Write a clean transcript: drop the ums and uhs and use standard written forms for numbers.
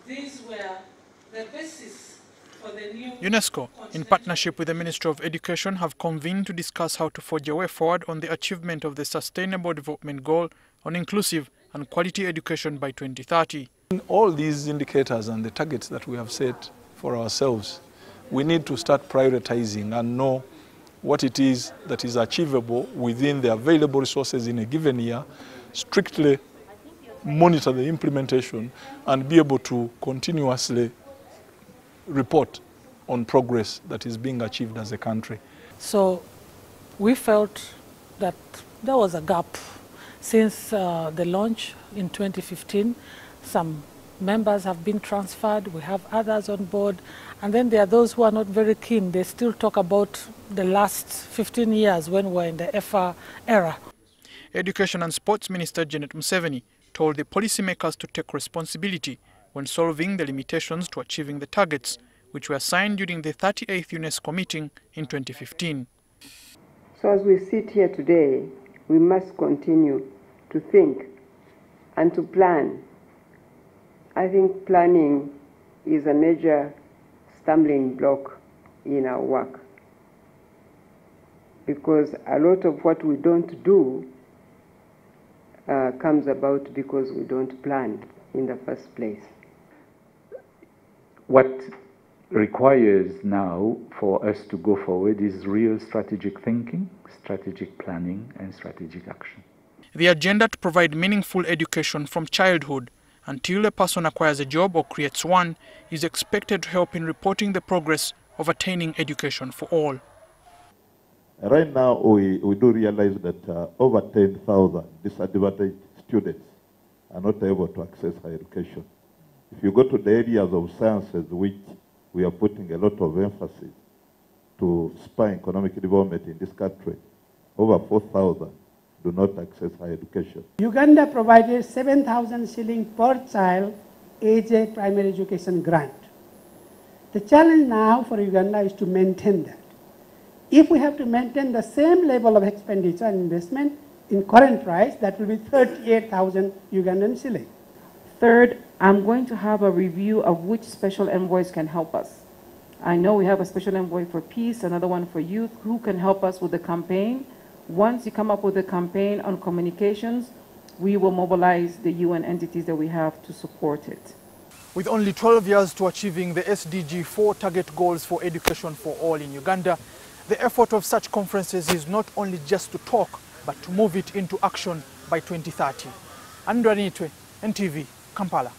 These were the basis for the new UNESCO, in partnership with the Ministry of Education, have convened to discuss how to forge a way forward on the achievement of the Sustainable Development Goal on inclusive and quality education by 2030. In all these indicators and the targets that we have set for ourselves, we need to start prioritizing and know what it is that is achievable within the available resources in a given year, strictly monitor the implementation, and be able to continuously report on progress that is being achieved as a country. So we felt that there was a gap since the launch in 2015. Some members have been transferred, we have others on board, and then there are those who are not very keen. They still talk about the last 15 years when we were in the FR era. Education and Sports Minister Janet Museveni told the policymakers to take responsibility when solving the limitations to achieving the targets, which were signed during the 38th UNESCO meeting in 2015. So as we sit here today, we must continue to think and to plan. I think planning is a major stumbling block in our work, because a lot of what we don't do comes about because we don't plan in the first place. What requires now for us to go forward is real strategic thinking, strategic planning, and strategic action. The agenda to provide meaningful education from childhood until a person acquires a job or creates one is expected to help in reporting the progress of attaining education for all. Right now, we do realize that over 10,000 disadvantaged students are not able to access higher education. If you go to the areas of sciences, which we are putting a lot of emphasis to spur economic development in this country, over 4,000 do not access higher education. Uganda provided 7,000 shillings per child AGGREY primary education grant. The challenge now for Uganda is to maintain that. If we have to maintain the same level of expenditure and investment in current price, that will be 38,000 Ugandan shillings. Third, I'm going to have a review of which special envoys can help us. I know we have a special envoy for peace, another one for youth, who can help us with the campaign. Once you come up with a campaign on communications, we will mobilize the UN entities that we have to support it. With only 12 years to achieving the SDG 4 target goals for education for all in Uganda, the effort of such conferences is not only just to talk, but to move it into action by 2030. ARINAITWE, NTV, Kampala.